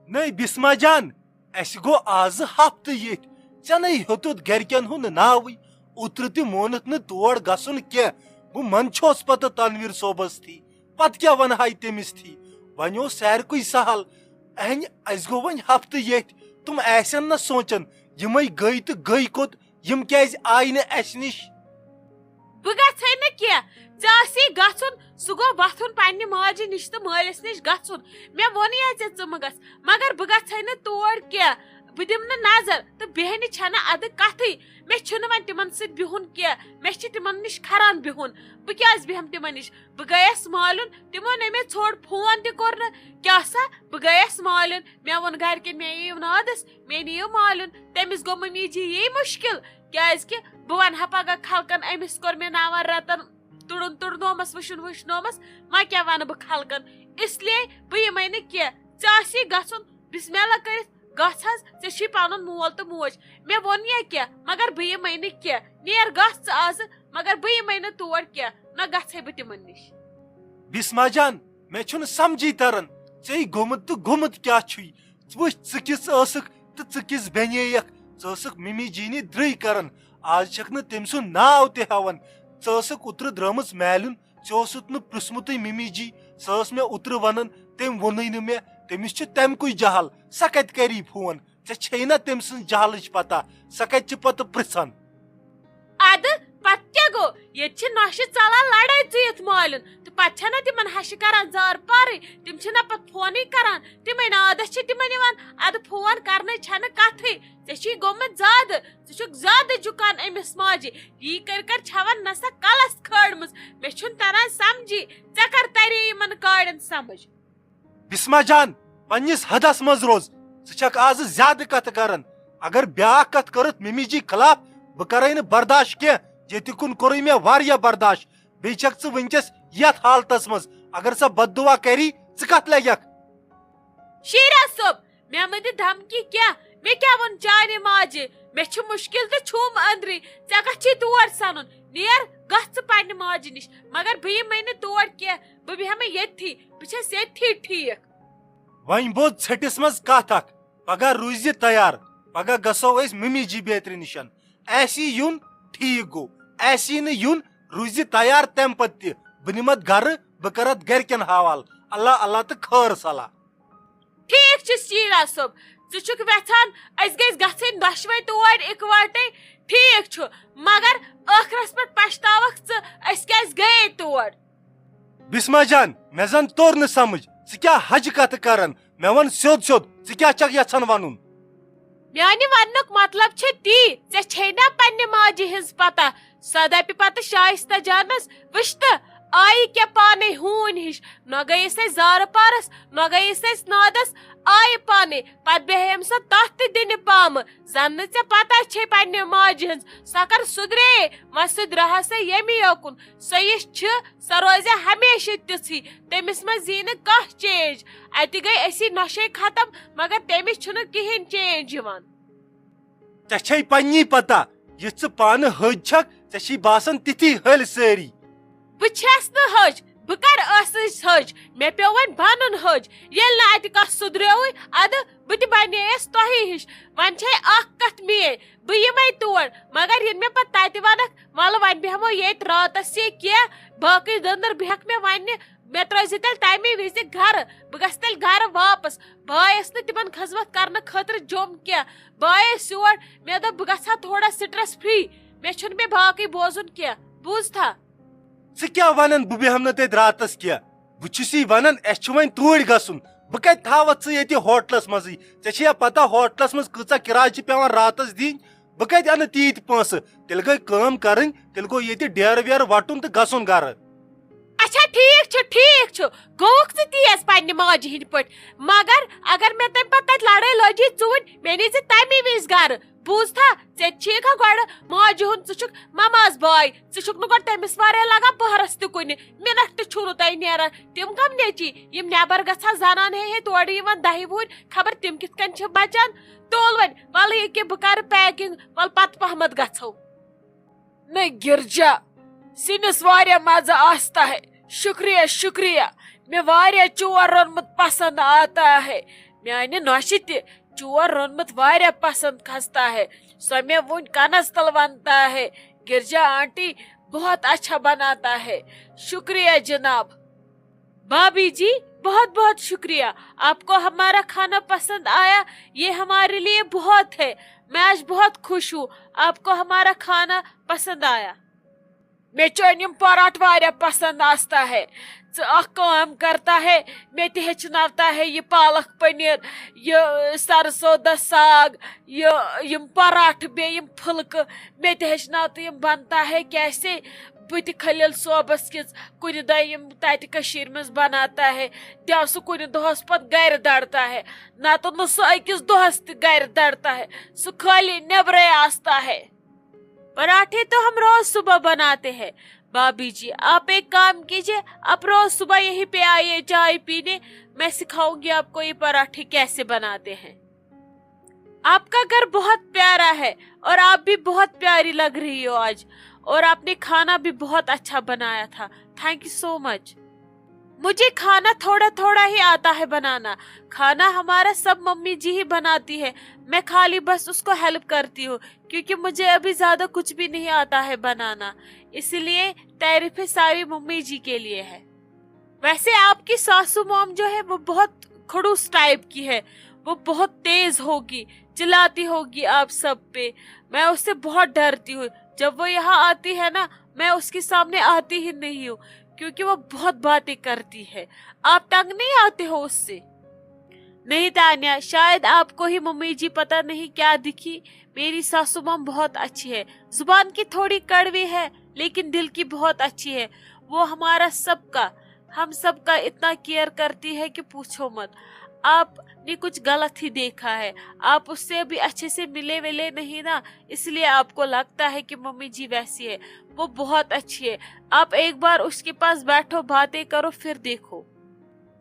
نئی بسما جان اس گو آز ہفتہ یت ژے ہیوتت گرکین ہند ناوی اوتر تہ مونت نا تور گسن کی بہ منچوس پتہ تنویر صوبس تھی پتہ کیا ون تمس تھی ون اوس سارکوے سہل اس گو ون ہفتہ یت تم آسن نا سوچان یمے گئی تو گئی کوت یم کیاز آئی نہ اس نش بہ گژھے نہ کینٛہہ ژےٚ آسی گژھُن سُہ گوٚو وۄتھُن پننہِ ماجہِ نِش تہٕ مٲلِس نِش گژھُن مےٚ ووٚنُے ژےٚ مہ گژھ مگر بہٕ گژھے نہٕ تور کینٛہہ بہٕ دِمہٕ نہٕ نظر تہٕ بیٚہنہِ چھنہٕ اَدٕ کتھٕے مےٚ چھُنہٕ وۄنۍ تِمن سۭتۍ بِہُن کینٛہہ مےٚ چھُ تِمن نِش کھران بِہُن بہٕ کیازِ بیٚہمہٕ تِمن نِش بہٕ گٔیس مالُن تِمو نے مےٚ ژھوٚڑ فون تہِ کوٚر نہٕ کیٛاہ سا بہٕ گٔیس مالُن مےٚ ووٚن گرِکٮ۪ن مےٚ یِیِو نادس مےٚ نِیِو مالُن تٔمِس گوٚو مٔمی جی یی مُشکل کیازکہِ بہٕ ونہٕ ہا پگاہ خلقن أمِس کوٚر مےٚ 9 رٮ۪تن تُڑُن تُڑنومس وٕچھُن وٕچھنومس ما کیٛاہ ونہٕ بہٕ خلقن اسلیے بہٕ یِمے نہٕ کینٛہہ ژےٚ آسی گژھُن بسملہ کٔرِتھ گژھ حظ ژےٚ چھُے پنُن مول تہٕ موج مےٚ ووٚن یا کینٛہہ مگر بہٕ یِمے نہٕ کینٛہہ نیر گژھ ژٕ آزٕ مگر بہٕ یِمے نہٕ تور کینٛہہ نہ گژھے بہٕ تِمن نِش بسما جان مےٚ چھُنہٕ سمجھی تران ژے گوٚمُت تہٕ گوٚمُت کیٛاہ چھُے وٕچھ ژٕ کِژھ ٲسٕکھ تہٕ ژٕ کِژھ بیٚنییکھ ژٕ ٲسٕکھ ممی جی درٕے کران آز چھکھ نہٕ تٔمۍ سُنٛد ناو تہِ ہٮ۪وان ژٕ ٲسٕکھ اوترٕ درٛامٕژ میلُن ژےٚ اوسُتھ نہٕ پرٛژھمُتٕے ممی جی سۄ ٲس مےٚ اوترٕ ونان تٔمۍ ووٚنُے نہٕ مےٚ تٔمِس چھُ تمہِ کُے جہل سۄ کتہِ کری فون ژےٚ چھے نا تٔمۍ سٕنٛز جہلٕچ پتہ سۄ کتہِ چھِ پتہٕ پرژھان ادٕ پتہٕ کیٛاہ گوٚو ییٚتہِ چھِ نۄشہِ ژلان لڑٲے ژٕیِتھ مالُن تہٕ پتہٕ چھنا تِمن ہشہِ کران زارٕ پارٕے تِم چھِنا پتہٕ فونٕے کران تِمے نادس چھِ تِمن یِوان ادٕ فون کرنٕچ چھنہٕ کتھٕے ژےٚ چھُے گوٚمُت زیادٕ ژٕ چھُکھ زیادٕ جُکان أمِس ماجہِ یی کر چھون نہ سا کلس کھٲڑمٕژ مےٚ چھُنہٕ تران سمجھی ژےٚ کر ترے یِمن کاڑٮ۪ن سمجھ بسما جان پننس حدس منٛز روز ژٕ چھکھ آز زیادٕ کتھ کران اگر بیاکھ کتھ کٔرٕتھ ممی جی خلاف بہٕ کرے نہٕ برداشت کینٛہہ ییٚتہِ کُن کوٚرُے مےٚ واریاہ برداشت بیٚیہِ چھکھ ژٕ وٕنکیٚس یتھ حالتس منٛز اگر سۄ بد دعا کری ژٕ کتھ لگکھ شیراز صٲب مےٚ مہٕ دِ دھمکی کینٛہہ مےٚ کیٛاہ ووٚن چانہِ ماجہِ مےٚ چھُ مُشکل تہٕ چھُم أنٛدرٕے ژےٚ کتھ چھُے تور سنُن نیر گژھ ژٕ پننہِ ماجہِ نِش مگر بہٕ یِمے نہٕ تور کینٛہہ بہٕ بیٚہمے ییٚتھی بہٕ چھس ییٚتھی ٹھیٖک وۄنۍ بوٚد ژھٔٹِس منٛز کتھ اکھ پگاہ روٗزِ تیار پگاہ گژھو أسۍ ممی جی بیترِ نِشن آسی یُن ٹھیٖک گوٚو آسی نہٕ یُن روٗزِ تیار تمہِ پتہٕ تہِ بہٕ نِمتھ گرٕ بہٕ کرتھ گرِکٮ۪ن حوالہٕ اللہ اللہ تہٕ خٲر صلاح ٹھیٖک چھُ شیراز صٲب ژٕ چھُکھ ویژھان أسۍ گٔژھۍ گژھٕنۍ دۄشوے تور اِکوٹے ٹھیٖک چھُ مگر ٲخرس پٮ۪ٹھ پچھتاوکھ ژٕ أسۍ کیازِ گٔیے تور بسما جان مےٚ زن توٚر نہٕ سمجھ ژٕ کیٛاہ حجہِ کتھٕ کران مےٚ ون سیوٚد سیوٚد ژٕ کیٛاہ چھکھ یژھان ونُن میانہِ وننُک مطلب چھُ تی ژےٚ چھے نا پننہِ ماجہِ ہٕنٛز پتہ سۄ دپہِ پتہٕ شائستہ جانس وٕچھ تہٕ آیہِ کیٛاہ پانے ہوٗنۍ ہِش نہ گٔیِس أسۍ زارٕ پارس نہ گٔیِس أسۍ نادس آیہِ پانے پتہٕ بیٚہم سۄ تتھ تہِ دِنہِ پامہٕ زن نہٕ ژےٚ پتہ چھے پننہِ ماجہِ ہٕنٛز سۄ کر سُدرے وۄنۍ سُدرا سا ییٚمی یوکُن سۄ یِژھ چھِ سۄ روزِ ہمیشہِ تِژھٕے تٔمِس منٛز یی نہٕ کانٛہہ چینج اتہِ گٔے أسی نۄشے ختم مگر تٔمِس چھُنہٕ کِہینۍ چینج یِوان ژےٚ چھے پننی پتہ یِژھ ژٕ پانہٕ حٔج چھکھ ژےٚ چھی باسان تِتھی ہلۍ سٲری بہٕ چھس نہٕ حٔج بہٕ کر ٲسٕس حٔج مےٚ پیوٚو وۄنۍ بنُن حٔج ییٚلہِ نہٕ اتہِ کانٛہہ سُدریوٕے ادٕ بہٕ تہِ بنییس تۄہی ہِش وۄنۍ چھے اکھ کتھ میٲنۍ بہٕ یِمے تور مگر ییٚلہِ مےٚ پتہٕ تتہِ ونکھ ولہٕ وۄنۍ بیہمو ییٚتہِ راتس یا کینٛہہ باقٕے دٔنٛدٕر بیٚہکھ مےٚ وننہِ مےٚ ترٲزِ تیٚلہِ تمے وِزِ گرٕ بہٕ گژھٕ تیٚلہِ گرٕ واپس باے ٲس نہٕ تِمن خٔذمت کرنہٕ خٲطرٕ جوٚم کینٛہہ باے ٲسۍ یور مےٚ دوٚپ بہٕ گژھٕ ہا تھوڑا سٹرس فری مےٚ چھُنہٕ مےٚ باقٕے بوزُن کینٛہہ بوٗزتھا ژٕ کیٛاہ ونان بہٕ بیہمہٕ نہٕ تتہِ راتس کینٛہہ بہٕ چھُسی ونان اسہِ چھُ وۄنۍ توٗرۍ گژھُن بہٕ کتہِ تھاوتھ ژٕ ییٚتہِ ہوٹلس منٛزٕے ژےٚ چھیا پتہ ہوٹلس منٛز کۭژاہ کِراے چھِ پیوان راتس دِنۍ بہٕ کتہِ انہٕ تیٖتۍ پونٛسہٕ تیٚلہِ گٔے کٲم کرٕنۍ تیٚلہِ گوٚو ییٚتہِ ڈیرٕ ویرٕ وٹُن تہٕ گژھُن گرٕ اچھا ٹھیٖک چھُ گوٚوُکھ ژٕ تیز پننہِ ماجہِ ہٕنٛدۍ پٲٹھۍ مگر اگر مےٚ تمہِ پتہٕ تتہِ لڑٲے لٔجی ژوٗنٛٹھۍ مےٚ نیٖزِ تمی وِزِ گرٕ بوٗزتھا ژےٚ چھُکھا گۄڈٕ ماجہِ ہُنٛد ژٕ چھُکھ مماز باے ژٕ چھُکھ نہٕ گۄڈٕ تٔمِس واریاہ لگان پٔہرس تہِ کُنہِ مِنٹ تہِ چھُو نہٕ تۄہہِ نیران تِم کم نیچی یِم نیبر گژھان زنان ہے تورٕ یِوان 10 وُہٕرۍ خبر تِم کِتھ کٔنۍ چھِ بچان تول وۄنۍ ولہٕ ییٚکیٛاہ بہٕ کرٕ پیکِنگ ول پتہٕ پہمتھ گژھو نہ گرجا سِنِس واریاہ مزٕ آستا ہے شکریہ شکریہ مےٚ واریاہ چور روٚنمُت پسنٛد آتا ہے میانہ نوشہ تہ چور رونمت واریاہ پسند کھستا ہے. سو میں ون کنس تل ونتا ہے. گرجا آنٹی بہت اچھا بناتا ہے. شکریہ جناب. بھابھی جی بہت بہت شکریہ. آپ کو ہمارا کھانا پسند آیا؟ یہ ہمارے لیے بہت ہے. میں آج بہت خوش ہوں. آپ کو ہمارا کھانا پسند آیا؟ میں چونیم پراٹ واریاہ پسند آستا ہے. اخ کام کرتا ہے میں تہ ہیچناوتا ہے یہ پالک پنیر، یہ سرسوں دا ساگ، یم پراٹھ بے یم پھلکہ میں تہ ہیچناوتا یم بنتا ہے کیسے. بت خلیل صوبس کس کن دہ یم تت کشیر مز بناتا ہے دیو سہ کن دہس پت گر دڑتا ہے. نتہ نہ سہ اکس دہس تہ گر دڑتا ہے، سہ خالی نیبرے آستا ہے. پراٹھے تو ہم روز صبح بناتے ہیں. بھابھی جی آپ ایک کام کیجیے، آپ روز صبح یہیں پہ آئیے چائے پینے. میں سکھاؤں گی آپ کو یہ پراٹھے کیسے بناتے ہیں. آپ کا گھر بہت پیارا ہے اور آپ بھی بہت پیاری لگ رہی ہو آج، اور آپ نے کھانا بھی بہت اچھا بنایا تھا. تھینک یو سو مچ. مجھے کھانا تھوڑا تھوڑا ہی آتا ہے بنانا. کھانا ہمارا سب ممی جی ہی بناتی ہے. میں خالی بس اس کو ہیلپ کرتی ہوں کیونکہ مجھے ابھی زیادہ کچھ بھی نہیں آتا ہے بنانا. اسی لیے تعریفیں ساری ممی جی کے لیے ہے. ویسے آپ کی ساسو موم جو ہے وہ بہت کھڑوس ٹائپ کی ہے. وہ بہت تیز ہوگی، چلاتی ہوگی آپ سب پہ. میں اس سے بہت ڈرتی ہوں. جب وہ یہاں آتی ہے نا میں اس کے سامنے آتی ہی نہیں ہوں کیونکہ وہ بہت باتیں کرتی ہے. آپ تنگ نہیں آتے ہو اس سے؟ نہیں تانیہ، شاید آپ کو ہی ممی جی پتہ نہیں کیا دکھی. میری ساسو مام بہت اچھی ہے. زبان کی تھوڑی کڑوی ہے لیکن دل کی بہت اچھی ہے. وہ ہمارا سب کا، ہم سب کا اتنا کیئر کرتی ہے کہ پوچھو مت. آپ نے کچھ غلط ہی دیکھا ہے. آپ اس سے ابھی اچھے سے ملے ولے نہیں نا، اس لیے آپ کو لگتا ہے کہ ممی جی ویسی ہے. وہ بہت اچھی ہے. آپ ایک بار اس کے پاس بیٹھو، باتیں کرو، پھر دیکھو.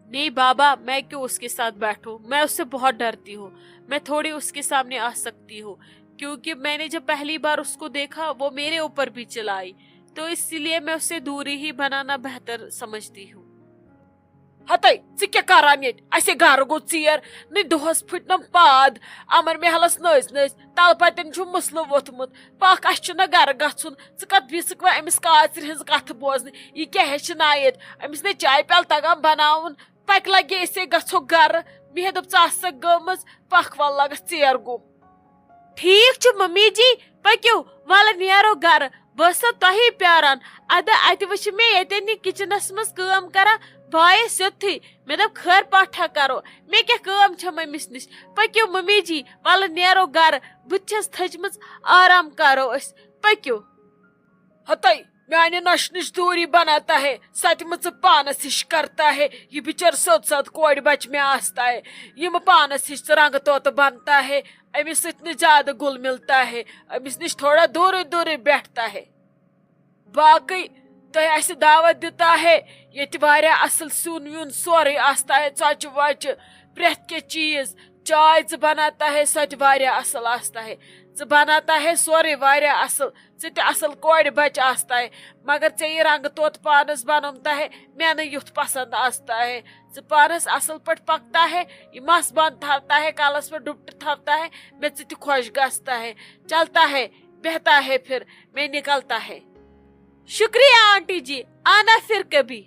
نہیں بابا، میں کیوں اس کے ساتھ بیٹھوں؟ میں اس سے بہت ڈرتی ہوں. میں تھوڑی اس کے سامنے آ سکتی ہوں کیونکہ میں نے جب پہلی بار اس کو دیکھا وہ میرے اوپر بھی چلائی، تو اس لیے میں اس سے دوری ہی بنانا بہتر سمجھتی ہوں. ہتے ژٕ کران ییٚتہِ؟ اسے گھر گو ژیر نہ دۄہس پھٹنم پاد امر محلس نٔژ نٔژ تل پتن چھُ مسلہٕ ووٚتھمُت. پکھ اسہِ چھُنہ گھرٕ گژھُن. ژٕ کتھ بیٖسکھ وۄنۍ أمِس کاژرِ ہٕنٛز کتھ بوزنہِ؟ یہِ کیٛاہ ہیٚچھنایہِ ییٚتہِ؟ أمِس نے چایہِ پیالہٕ تگان بناوُن. پکہِ لگہِ أسے گژھو گھرٕ. مےٚ دوٚپ ژٕ آسکھ گٔمٕژ. پکھ ول لگس ژیر گوٚو. ٹھیک چھُ ممی جی، پٔکِو ولہٕ نیرو گھرٕ. بہٕ ٲسسو تۄہی پیاران. اَدٕ اَتہِ وٕچھِ مےٚ ییٚتٮ۪ن یہِ کچنس منٛز کٲم کران بایے سیوٚدتھٕے. مےٚ دوٚپ خٲر پاٹھا کرو، مےٚ کیٛاہ کٲم چھم أمِس نِش. پٔکِو ممی جی ولہٕ نیرو گھرٕ. بہٕ تہِ چھس تھٔچمٕژ، آرام کرو أسۍ. پٔکِو. ہتے میانہِ نۄشہِ نِش دوری بناتا ہے، سچ میں پانس ہش کرتا ہے. یہ بچر سوت سوت کوڑ بچ میں آستا ہے. یم پانس ہش رنگ توت بنتا ہے. امس ست زیادہ گل ملتا ہے. امس نش تھوڑا دور دور بیٹھتا ہے. باقی تہ اس دعوت دیتا ہے. یہ واریاہ اصل سون ویون سورے آستا ہے، ژۄچہِ وۄچہِ پرٛٮ۪تھ کینٛہہ چیز. چائے ژٕ بناتا ہے سۄ تہِ واریاہ اصل آستا ہے. ژٕ بناتا ہے سورے واریاہ اصل. ژٕ تہِ اصل کوڑ بچ آستا ہے. مگر ژےٚ یہ رنگ توت پانس بنومتا ہے، مےٚ نہٕ یُتھ پسند آستا ہے. ژٕ پانس اصل پٲٹھۍ پکتا ہے، یہ مس بند تھاوتا ہے، کالس پہ ڈپٹہ تھاوتا ہے. میں ژٕ تہِ خوش گژھتا ہے. چلتا ہے، بہتا ہے، پھر میں نکلتا ہے. شکریہ آنٹی جی، آنا پھر کبھی.